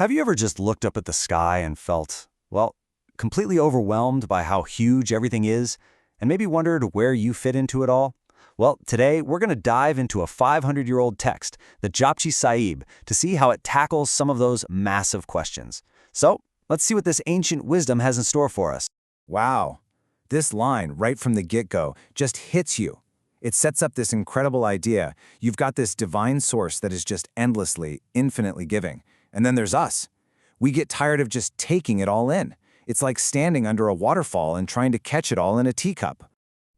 Have you ever just looked up at the sky and felt, well, completely overwhelmed by how huge everything is, and maybe wondered where you fit into it all? Well, today we're going to dive into a 500-year-old text, the Japji Sahib, to see how it tackles some of those massive questions. So, let's see what this ancient wisdom has in store for us. Wow. This line, right from the get-go, just hits you. It sets up this incredible idea. You've got this divine source that is just endlessly, infinitely giving. And then there's us. We get tired of just taking it all in. It's like standing under a waterfall and trying to catch it all in a teacup.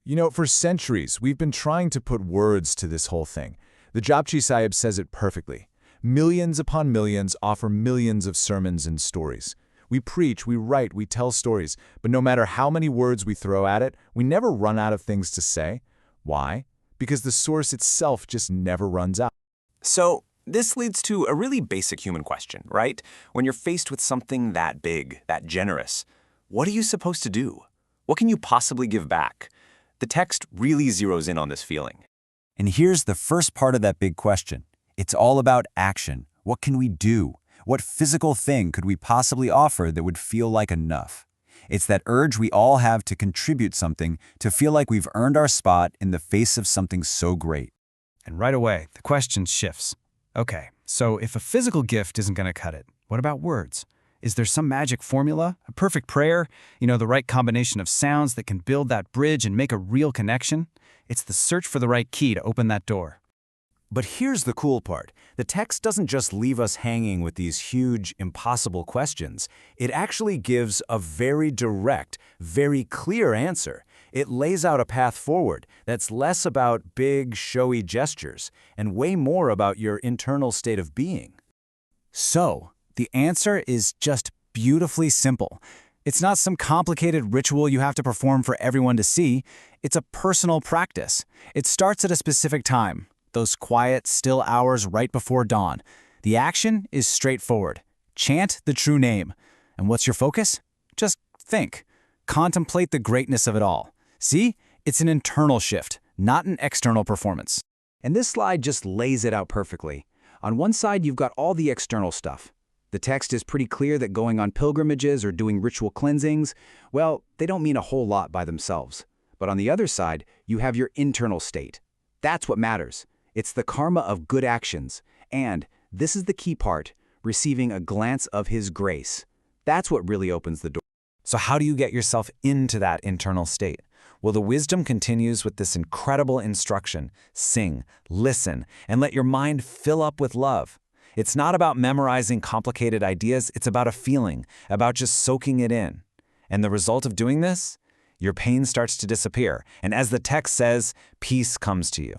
You know, for centuries, we've been trying to put words to this whole thing. The Japji Sahib says it perfectly. Millions upon millions offer millions of sermons and stories. We preach, we write, we tell stories, but no matter how many words we throw at it, we never run out of things to say. Why? Because the source itself just never runs out. So, this leads to a really basic human question, right? When you're faced with something that big, that generous, what are you supposed to do? What can you possibly give back? The text really zeroes in on this feeling. And here's the first part of that big question. It's all about action. What can we do? What physical thing could we possibly offer that would feel like enough? It's that urge we all have to contribute something, to feel like we've earned our spot in the face of something so great. And right away, the question shifts. Okay, so if a physical gift isn't going to cut it, what about words? Is there some magic formula, a perfect prayer, the right combination of sounds that can build that bridge and make a real connection? It's the search for the right key to open that door. But here's the cool part. The text doesn't just leave us hanging with these huge, impossible questions. It actually gives a very direct, very clear answer. It lays out a path forward that's less about big, showy gestures and way more about your internal state of being. So, the answer is just beautifully simple. It's not some complicated ritual you have to perform for everyone to see. It's a personal practice. It starts at a specific time, those quiet, still hours right before dawn. The action is straightforward. Chant the true name. And what's your focus? Just think. Contemplate the greatness of it all. See? It's an internal shift, not an external performance. And this slide just lays it out perfectly. On one side, you've got all the external stuff. The text is pretty clear that going on pilgrimages or doing ritual cleansings, well, they don't mean a whole lot by themselves. But on the other side, you have your internal state. That's what matters. It's the karma of good actions. And, this is the key part, receiving a glance of His grace. That's what really opens the door. So how do you get yourself into that internal state? Well, the wisdom continues with this incredible instruction. Sing, listen, and let your mind fill up with love. It's not about memorizing complicated ideas, it's about a feeling, about just soaking it in. And the result of doing this? Your pain starts to disappear, and as the text says, peace comes to you.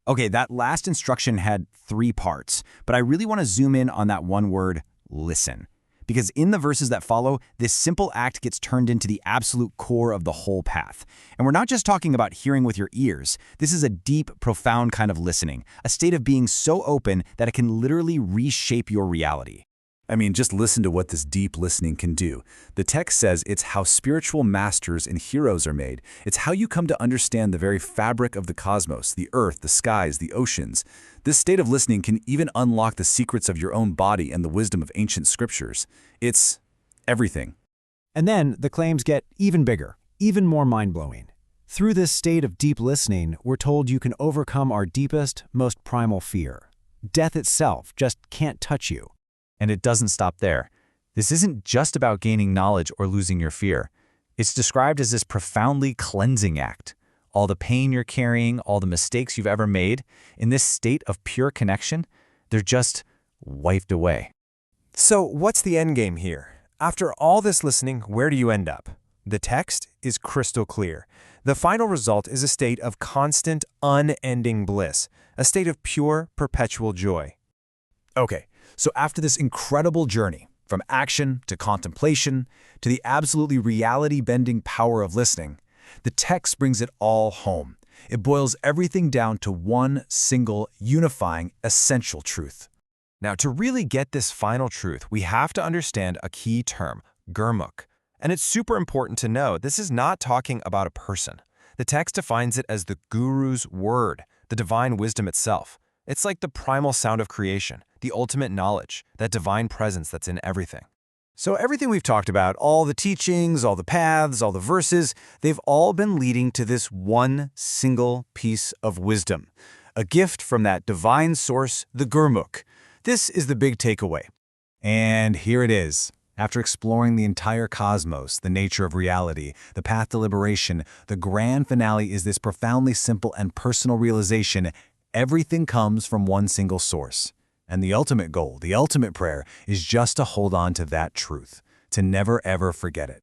Okay, that last instruction had 3 parts, but I really want to zoom in on that one word, listen. Because in the verses that follow, this simple act gets turned into the absolute core of the whole path. And we're not just talking about hearing with your ears. This is a deep, profound kind of listening, a state of being so open that it can literally reshape your reality. I mean, just listen to what this deep listening can do. The text says it's how spiritual masters and heroes are made. It's how you come to understand the very fabric of the cosmos, the earth, the skies, the oceans. This state of listening can even unlock the secrets of your own body and the wisdom of ancient scriptures. It's everything. And then the claims get even bigger, even more mind-blowing. Through this state of deep listening, we're told you can overcome our deepest, most primal fear. Death itself just can't touch you. And it doesn't stop there. This isn't just about gaining knowledge or losing your fear. It's described as this profoundly cleansing act. All the pain you're carrying, all the mistakes you've ever made, in this state of pure connection, they're just wiped away. So what's the end game here? After all this listening, where do you end up? The text is crystal clear. The final result is a state of constant, unending bliss, a state of pure, perpetual joy. Okay, so after this incredible journey, from action to contemplation to the absolutely reality-bending power of listening, the text brings it all home. It boils everything down to one single, unifying, essential truth. Now, to really get this final truth, we have to understand a key term, gurmukh. And it's super important to know this is not talking about a person. The text defines it as the guru's word, the divine wisdom itself. It's like the primal sound of creation, the ultimate knowledge, that divine presence that's in everything. So everything we've talked about, all the teachings, all the paths, all the verses, they've all been leading to this one single piece of wisdom, a gift from that divine source, the Gurmukh. This is the big takeaway. And here it is. After exploring the entire cosmos, the nature of reality, the path to liberation, the grand finale is this profoundly simple and personal realization: everything comes from one single source. And the ultimate goal, the ultimate prayer, is just to hold on to that truth, to never ever forget it.